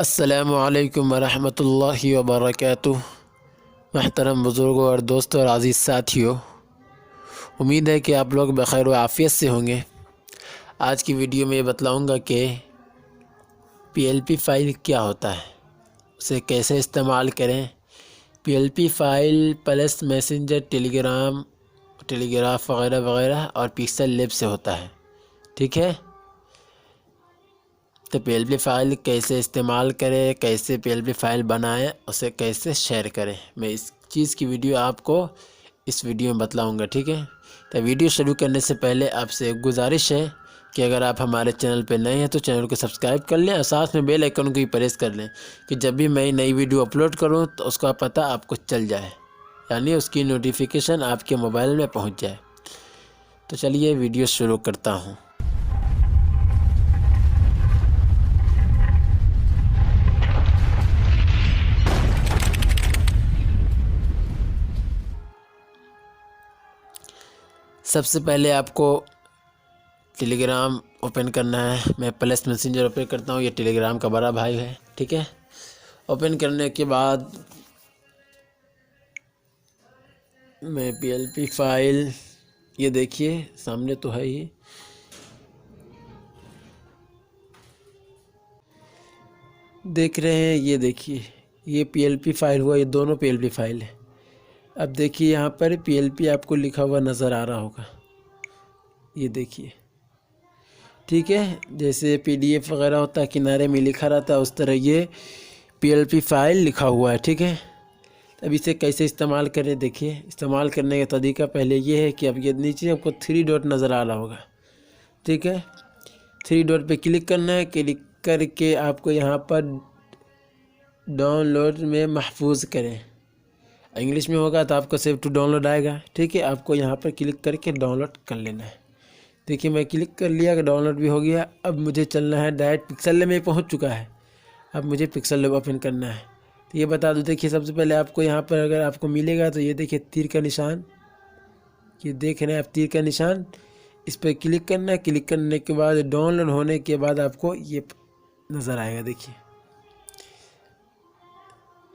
अस्सलामुअलैकुम वरहमतुल्लाहि वबरकातुह। महतरम बुज़ुर्गों और दोस्तों और अज़ीज़ साथियों, उम्मीद है कि आप लोग बख़ैर व आफ़ियत से होंगे। आज की वीडियो में ये बतलाऊँगा कि पीएलपी फ़ाइल क्या होता है, उसे कैसे इस्तेमाल करें। PLP file plus messenger, telegraph वगैरह वगैरह और पिक्सल लैब से होता है। ठीक है, तो पीएलपी फ़ाइल कैसे इस्तेमाल करें, कैसे पीएलपी फ़ाइल बनाएं, उसे कैसे शेयर करें, मैं इस चीज़ की वीडियो आपको इस वीडियो में बतलाऊंगा। ठीक है, तो वीडियो शुरू करने से पहले आपसे एक गुजारिश है कि अगर आप हमारे चैनल पर नए हैं तो चैनल को सब्सक्राइब कर लें और साथ में बेल आइकन को भी प्रेस कर लें कि जब भी मैं नई वीडियो अपलोड करूँ तो उसका पता आपको चल जाए, यानी उसकी नोटिफिकेशन आपके मोबाइल में पहुँच जाए। तो चलिए वीडियो शुरू करता हूँ। सबसे पहले आपको टेलीग्राम ओपन करना है। मैं प्लस मैसेंजर ओपन करता हूँ, ये टेलीग्राम का बड़ा भाई है। ठीक है, ओपन करने के बाद मैं पीएलपी फ़ाइल, ये देखिए सामने तो है ही, देख रहे हैं, ये देखिए ये पीएलपी फ़ाइल हुआ, ये दोनों पीएलपी फ़ाइल है। अब देखिए यहाँ पर पीएलपी आपको लिखा हुआ नज़र आ रहा होगा, ये देखिए। ठीक है, जैसे पीडीएफ वगैरह होता है किनारे में लिखा रहता है, उस तरह ये पीएलपी फ़ाइल लिखा हुआ है। ठीक है, अब इसे कैसे इस्तेमाल करें, देखिए इस्तेमाल करने का तरीका पहले ये है कि अब ये नीचे आपको 3 डॉट नज़र आ रहा होगा। ठीक है, 3 डॉट पे क्लिक करना है। क्लिक करके आपको यहाँ पर डाउनलोड में महफूज करें, इंग्लिश में होगा तो आपको सेव टू डाउनलोड आएगा। ठीक है, आपको यहाँ पर क्लिक करके डाउनलोड कर लेना है। देखिए मैं क्लिक कर लिया कि डाउनलोड भी हो गया। अब मुझे चलना है डायरेक्ट पिक्सल लैब में पहुँच चुका है। अब मुझे पिक्सल लैब ओपन करना है। तो ये बता दूँ, देखिए सबसे पहले आपको यहाँ पर अगर आपको मिलेगा तो ये देखिए तीर का निशान, ये देख रहे हैं आप तीर का निशान, इस पर क्लिक करना है। क्लिक करने के बाद डाउनलोड होने के बाद आपको ये नज़र आएगा, देखिए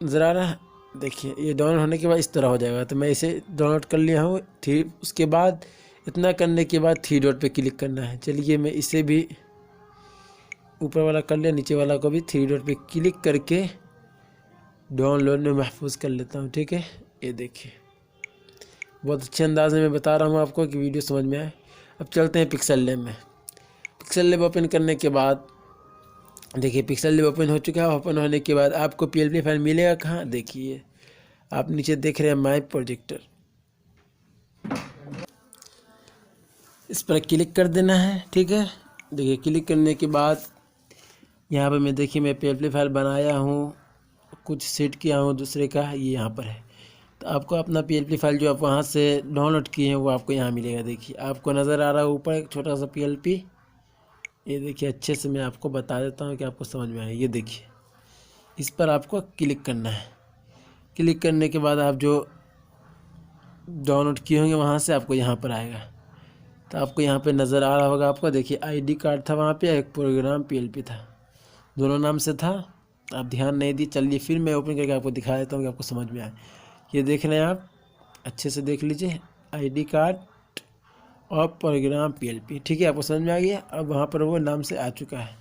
नज़र आ रहा है। देखिए ये डाउनलोड होने के बाद इस तरह हो जाएगा। तो मैं इसे डाउनलोड कर लिया हूँ। ठीक, उसके बाद इतना करने के बाद 3 डॉट पे क्लिक करना है। चलिए मैं इसे भी ऊपर वाला कर लिया, नीचे वाला को भी 3 डॉट पे क्लिक करके डाउनलोड में महफूज कर लेता हूँ। ठीक है, ये देखिए बहुत अच्छे अंदाज में मैं बता रहा हूँ आपको कि वीडियो समझ में आए। अब चलते हैं पिक्सल लैब में। पिक्सल लैब ओपन करने के बाद देखिए पिक्सल लैब ओपन हो चुका है। ओपन होने के बाद आपको पीएलपी फाइल मिलेगा कहाँ, देखिए आप नीचे देख रहे हैं माय प्रोजेक्टर, इस पर क्लिक कर देना है। ठीक है, देखिए क्लिक करने के बाद यहाँ पर मैं देखिए मैं पीएलपी फाइल बनाया हूँ, कुछ सेट किया हूँ दूसरे का, ये यहाँ पर है। तो आपको अपना पीएलपी फाइल जो आप वहाँ से डाउनलोड किए हैं वो आपको यहाँ मिलेगा। देखिए आपको नज़र आ रहा है ऊपर एक छोटा सा पीएलपी, ये देखिए अच्छे से मैं आपको बता देता हूँ कि आपको समझ में आए। ये देखिए इस पर आपको क्लिक करना है। क्लिक करने के बाद आप जो डाउनलोड किए होंगे वहाँ से आपको यहाँ पर आएगा। तो आपको यहाँ पे नज़र आ रहा होगा, आपको देखिए आईडी कार्ड था वहाँ पे, एक प्रोग्राम पीएलपी था, दोनों नाम से था। आप ध्यान नहीं दी, चलिए फिर मैं ओपन करके आपको दिखा देता हूँ कि आपको समझ में आए। ये देख रहे हैं आप, अच्छे से देख लीजिए, आईडी कार्ड और प्रोग्राम पीएलपी। ठीक है, आपको समझ में आ गया। अब वहाँ पर वो नाम से आ चुका है।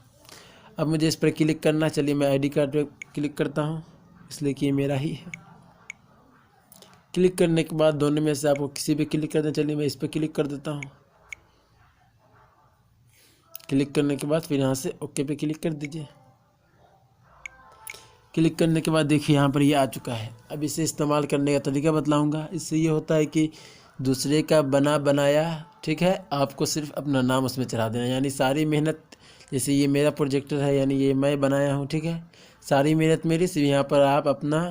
अब मुझे इस पर क्लिक करना, चलिए मैं आईडी कार्ड पर क्लिक करता हूँ, इसलिए कि ये मेरा ही है। क्लिक करने के बाद दोनों में से आपको किसी पे क्लिक करना, चलिए मैं इस पर क्लिक कर देता हूँ। क्लिक करने के बाद फिर यहाँ से ओके पे क्लिक कर दीजिए। क्लिक करने के बाद देखिए यहाँ पर ये आ चुका है। अब इसे इस्तेमाल करने का तरीका बतलाऊँगा। इससे ये होता है कि दूसरे का बना बनाया, ठीक है, आपको सिर्फ अपना नाम उसमें चढ़ा देना, यानी सारी मेहनत, जैसे ये मेरा प्रोजेक्टर है, यानी ये मैं बनाया हूँ। ठीक है, सारी मेहनत मेरी, सिर्फ यहाँ पर आप अपना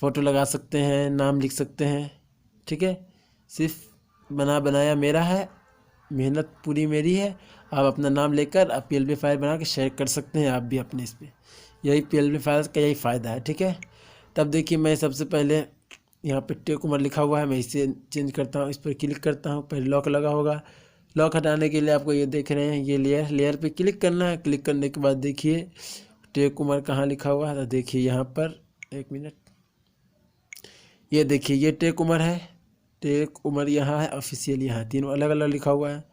फ़ोटो लगा सकते हैं, नाम लिख सकते हैं। ठीक है, सिर्फ बना बनाया मेरा है, मेहनत पूरी मेरी है। आप अपना नाम लेकर आप पीएलपी फाइल बना के शेयर कर सकते हैं आप भी अपने इस पर। यही पीएलपी फाइल का यही फ़ायदा है। ठीक है, तब देखिए मैं सबसे पहले यहाँ पे टेक उमर लिखा हुआ है, मैं इसे चेंज करता हूँ, इस पर क्लिक करता हूँ। पहले लॉक लगा होगा, लॉक हटाने के लिए आपको ये देख रहे हैं ये लेयर पे क्लिक करना है। क्लिक करने के बाद देखिए टेक उमर कहाँ लिखा हुआ है, तो देखिए यहाँ पर, एक मिनट, ये देखिए ये टेक उमर है, टेक उमर यहाँ है, ऑफिशियल यहाँ, तीनों अलग अलग लिखा हुआ है।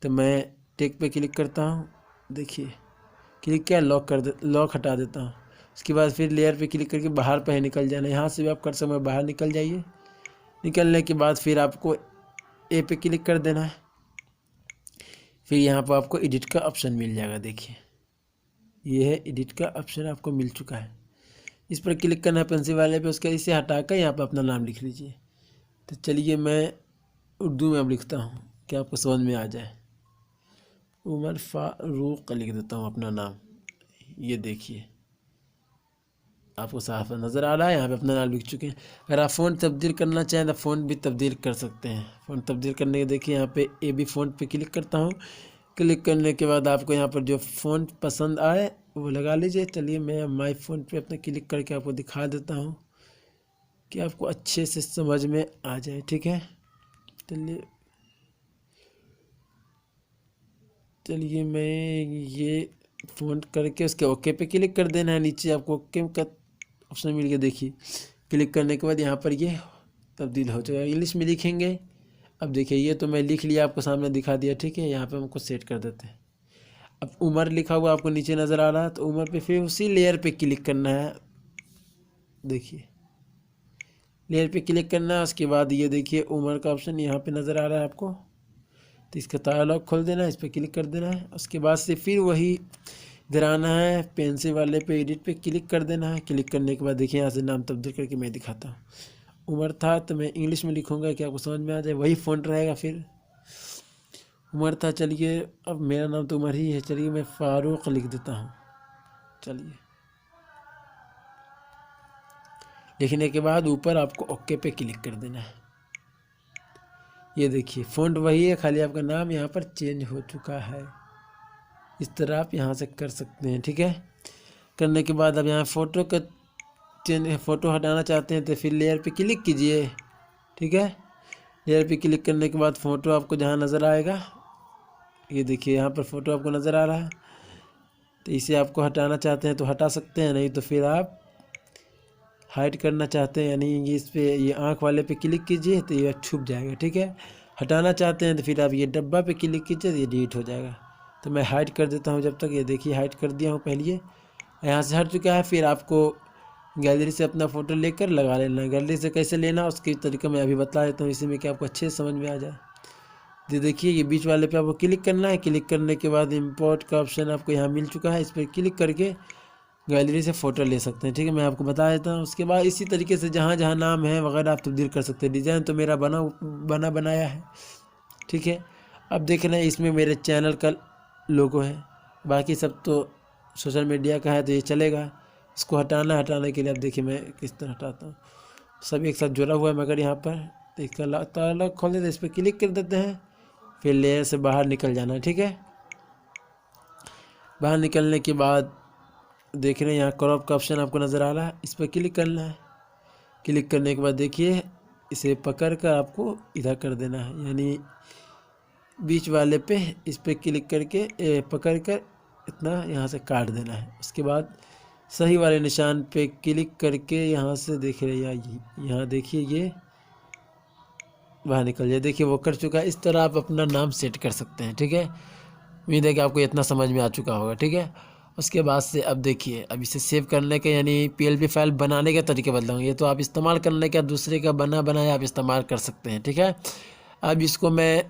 तो मैं टेक पे क्लिक करता हूँ, देखिए क्लिक किया, लॉक हटा देता हूँ। उसके बाद फिर लेयर पे क्लिक करके बाहर पे निकल जाना, यहाँ से भी आप कर सकते, बाहर निकल जाइए। निकलने के बाद फिर आपको ए पे क्लिक कर देना है, फिर यहाँ पर आपको एडिट का ऑप्शन मिल जाएगा। देखिए ये है एडिट का ऑप्शन आपको मिल चुका है, इस पर क्लिक करना है पेंसिल वाले पे, उसका इसे हटाकर यहाँ पर अपना नाम लिख लीजिए। तो चलिए मैं उर्दू में अब लिखता हूँ कि आपको समझ में आ जाए, उमर फारूक लिख देता हूँ अपना नाम। ये देखिए आपको साफ नज़र आ रहा है, यहाँ पे अपना नाम लिख चुके हैं। अगर आप फ़ॉन्ट तब्दील करना चाहें तो फ़ॉन्ट भी तब्दील कर सकते हैं। फ़ॉन्ट तब्दील करने के देखिए यहाँ पे ए बी फ़ॉन्ट पे क्लिक करता हूँ। क्लिक करने के बाद आपको यहाँ पर जो फ़ॉन्ट पसंद आए वो लगा लीजिए। चलिए मैं माई फ़ॉन्ट पे अपने क्लिक करके आपको दिखा देता हूँ कि आपको अच्छे से समझ में आ जाए, ठीक है। चलिए मैं ये फ़ॉन्ट करके उसके ओके पे क्लिक कर देना है। नीचे आपको ओके का ऑप्शन मिल गया, देखिए क्लिक करने के बाद यहाँ पर ये तब्दील हो जाएगा। इंग्लिश में लिखेंगे। अब देखिए ये तो मैं लिख लिया, आपको सामने दिखा दिया, ठीक है। यहाँ पे हमको सेट कर देते हैं। अब उमर लिखा हुआ आपको नीचे नज़र आ रहा है, तो उमर पे फिर उसी लेयर पे क्लिक करना है। देखिए लेयर पे क्लिक करना है, उसके बाद ये देखिए उमर का ऑप्शन यहाँ पे नज़र आ रहा है आपको, तो इसका ताला लॉक खोल देना है, इस पर क्लिक कर देना है। उसके बाद से फिर वही इधर आना है, पेंसिल वाले पे एडिट पे क्लिक कर देना है। क्लिक करने के बाद देखिए यहाँ से नाम तब्दील करके मैं दिखाता हूँ। उमर था तो मैं इंग्लिश में लिखूँगा कि आपको समझ में आ जाए, वही फ़ॉन्ट रहेगा। फिर उमर था, चलिए अब मेरा नाम तो उमर ही है, चलिए मैं फारूक लिख देता हूँ। चलिए लिखने के बाद ऊपर आपको ओके पे क्लिक कर देना है। ये देखिए फ़ॉन्ट वही है, खाली आपका नाम यहाँ पर चेंज हो चुका है। इस तरह आप यहाँ से कर सकते हैं, ठीक है। करने के बाद अब यहाँ फ़ोटो का फ़ोटो हटाना चाहते हैं तो फिर लेयर पे क्लिक कीजिए, ठीक है। लेयर पे क्लिक करने के बाद फ़ोटो आपको जहाँ नज़र आएगा, ये देखिए यहाँ पर फ़ोटो आपको नज़र आ रहा है, तो इसे आपको हटाना चाहते हैं तो हटा सकते हैं, नहीं तो फिर आप हाइड करना चाहते हैं यानी ये इस पे ये आँख वाले पे क्लिक कीजिए तो ये छुप जाएगा, ठीक है। हटाना चाहते हैं तो फिर आप ये डब्बा पे क्लिक कीजिए तो ये डिलीट हो जाएगा। तो मैं हाइड कर देता हूँ जब तक। ये देखिए हाइड कर दिया हूँ पहले, यहाँ से हट चुका है। फिर आपको गैलरी से अपना फ़ोटो लेकर लगा लेना है। गैलरी से कैसे लेना उसकी तरीका मैं अभी बता देता हूँ, इसी में कि आपको अच्छे से समझ में आ जाए। ये देखिए ये बीच वाले पे आपको क्लिक करना है। क्लिक करने के बाद इम्पोर्ट का ऑप्शन आपको यहाँ मिल चुका है, इस पर क्लिक करके गैलरी से फ़ोटो ले सकते हैं, ठीक है। मैं आपको बता देता हूँ। उसके बाद इसी तरीके से जहाँ जहाँ नाम है वगैरह आप तब्दील कर सकते हैं। डिज़ाइन तो मेरा बनाया है, ठीक है। अब देख रहे हैं इसमें मेरे चैनल का लोगो है, बाकी सब तो सोशल मीडिया का है तो ये चलेगा। इसको हटाने के लिए अब देखिए मैं किस तरह हटाता हूँ। सब एक साथ जुड़ा हुआ है मगर यहाँ पर, तो इसका ताला खोल देते हैं, इस पर क्लिक कर देते हैं, फिर लेयर से बाहर निकल जाना है, ठीक है। बाहर निकलने के बाद देख रहे हैं यहाँ क्रॉप का ऑप्शन आपको नज़र आ रहा है, इस पर क्लिक करना है। क्लिक करने के बाद देखिए इसे पकड़ कर आपको इधर कर देना है, यानी बीच वाले पे इस पर क्लिक करके पकड़ कर इतना यहाँ से काट देना है। उसके बाद सही वाले निशान पे क्लिक करके यहाँ से देख रहे हैं यहाँ देखिए ये बाहर निकल जाए। देखिए वो कर चुका है। इस तरह आप अपना नाम सेट कर सकते हैं, ठीक है। उम्मीद है कि आपको इतना समझ में आ चुका होगा, ठीक है। उसके बाद से अब देखिए अब इसे सेव करने के यानी PLP फाइल बनाने के तरीके बदलेंगे। ये तो आप इस्तेमाल करने का दूसरे का बनाया आप इस्तेमाल कर सकते हैं, ठीक है। अब इसको मैं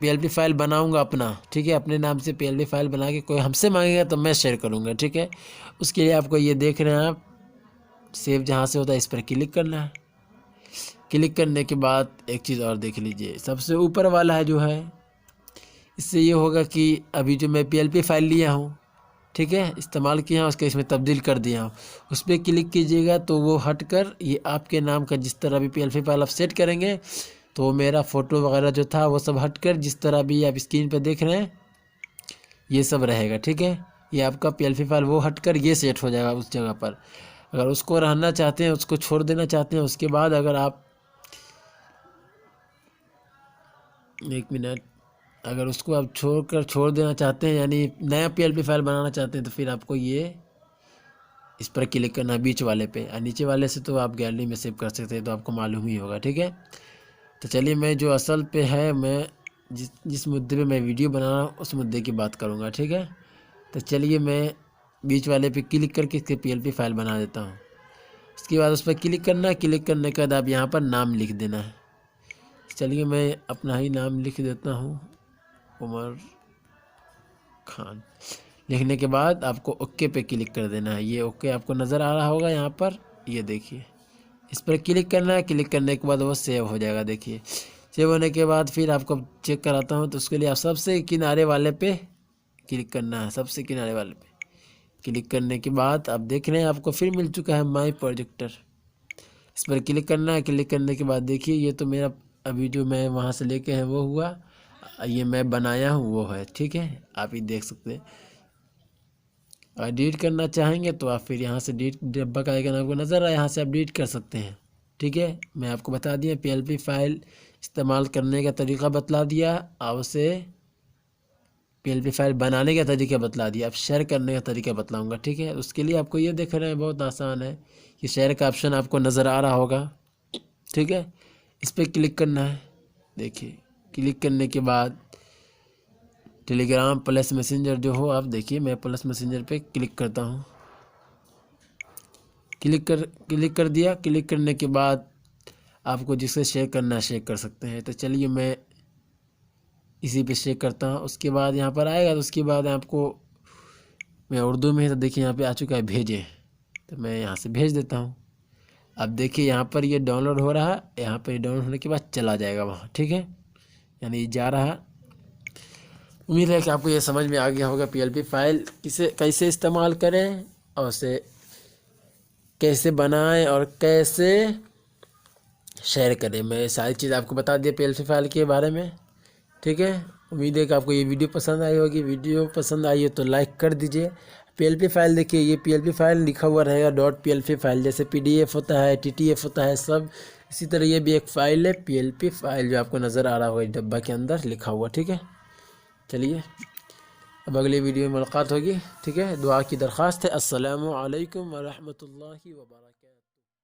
PLP फाइल बनाऊंगा अपना, ठीक है। अपने नाम से PLP फाइल बना के कोई हमसे मांगेगा तो मैं शेयर करूंगा, ठीक है। उसके लिए आपको ये देख रहे हैं आप सेव जहाँ से होता है इस पर क्लिक करना है। क्लिक करने के बाद एक चीज़ और देख लीजिए, सबसे ऊपर वाला है जो है, इससे ये होगा कि अभी जो मैं PLP फाइल लिया हूँ, ठीक है, इस्तेमाल किया हूँ, उसके इसमें तब्दील कर दिया हूँ, उस पर क्लिक कीजिएगा तो वो हटकर ये आपके नाम का जिस तरह भी PLP फाइल आप सेट करेंगे तो मेरा फ़ोटो वगैरह जो था वो सब हटकर जिस तरह भी आप स्क्रीन पर देख रहे हैं ये सब रहेगा, ठीक है। ये आपका PLP फाइल वो हटकर ये सेट हो जाएगा उस जगह पर। अगर उसको रहना चाहते हैं, उसको छोड़ देना चाहते हैं, उसके बाद अगर आप एक मिनट अगर उसको आप छोड़ देना चाहते हैं, यानी नया PLP फाइल बनाना चाहते हैं, तो फिर आपको ये इस पर क्लिक करना बीच वाले पे। और नीचे वाले से तो आप गैलरी में सेव कर सकते हैं, तो आपको मालूम ही होगा। ठीक है, तो चलिए मैं जो असल पे है, मैं जिस मुद्दे पे मैं वीडियो बना रहा हूँ उस मुद्दे की बात करूँगा। ठीक है, तो चलिए मैं बीच वाले पे क्लिक करके इसके PLP फाइल बना देता हूँ। उसके बाद उस पर क्लिक करना है। क्लिक करने के बाद आप यहाँ पर नाम लिख देना है। चलिए मैं अपना ही नाम लिख देता हूँ, उमर खान। लिखने के बाद आपको ओके पे क्लिक कर देना है। ये ओके आपको नज़र आ रहा होगा यहाँ पर, ये देखिए, इस पर क्लिक करना है। क्लिक करने के बाद वो सेव हो जाएगा। देखिए सेव होने के बाद फिर आपको चेक कराता हूँ, तो उसके लिए आप सबसे किनारे वाले पे क्लिक करना है। सबसे किनारे वाले पे क्लिक करने के बाद आप देख रहे हैं आपको फिर मिल चुका है माई प्रोजेक्टर। इस पर क्लिक करना है। क्लिक करने के बाद देखिए ये तो मेरा अभी जो मैं वहाँ से लेके हैं वो हुआ, ये मैं बनाया हूँ वो है। ठीक है, आप ही देख सकते हैं। और डिलीट करना चाहेंगे तो आप फिर यहाँ से डिलीट डब्बा का आइकन आपको नज़र आया, यहाँ से आप डिलीट कर सकते हैं। ठीक है, मैं आपको बता दिया PLP फाइल इस्तेमाल करने का तरीका बतला दिया, और उसे PLP फाइल बनाने का तरीका बतला दिया। अब शेयर करने का तरीका बतलाऊंगा। ठीक है, उसके लिए आपको ये देख रहे हैं बहुत आसान है, कि शेयर का ऑप्शन आपको नज़र आ रहा होगा। ठीक है, इस पर क्लिक करना है। देखिए क्लिक करने के बाद टेलीग्राम प्लस मैसेंजर जो हो, आप देखिए मैं प्लस मैसेंजर पे क्लिक करता हूँ। क्लिक कर दिया। क्लिक करने के बाद आपको जिससे शेयर करना है शेयर कर सकते हैं। तो चलिए मैं इसी पे शेयर करता हूँ। उसके बाद यहाँ पर आएगा, तो उसके बाद आपको मैं उर्दू में, तो देखिए यहाँ पे आ चुका है भेजें, तो मैं यहाँ से भेज देता हूँ। अब देखिए यहाँ पर ये डाउनलोड हो रहा है, यहाँ पर डाउनलोड होने के बाद चला जाएगा वहाँ। ठीक है, यानी जा रहा है। उम्मीद है कि आपको ये समझ में आ गया होगा PLP फाइल कैसे इस्तेमाल करें, और उसे कैसे बनाएं, और कैसे शेयर करें। मैं सारी चीज़ आपको बता दिया PLP फाइल के बारे में। ठीक है, उम्मीद है कि आपको ये वीडियो पसंद आई होगी। वीडियो पसंद आई है तो लाइक कर दीजिए। PLP फाइल देखिए, ये PLP फाइल लिखा हुआ रहेगा .PLP फाइल, जैसे PDF होता है, TTF होता है, सब इसी तरह ये भी एक फ़ाइल है PLP फाइल, जो आपको नज़र आ रहा होगा डब्बा के अंदर लिखा हुआ। ठीक है, चलिए अब अगली वीडियो में मुलाकात होगी। ठीक है, दुआ की दरख्वास्त है। अस्सलामु अलैकुम व रहमतुल्लाहि व बरकातहू।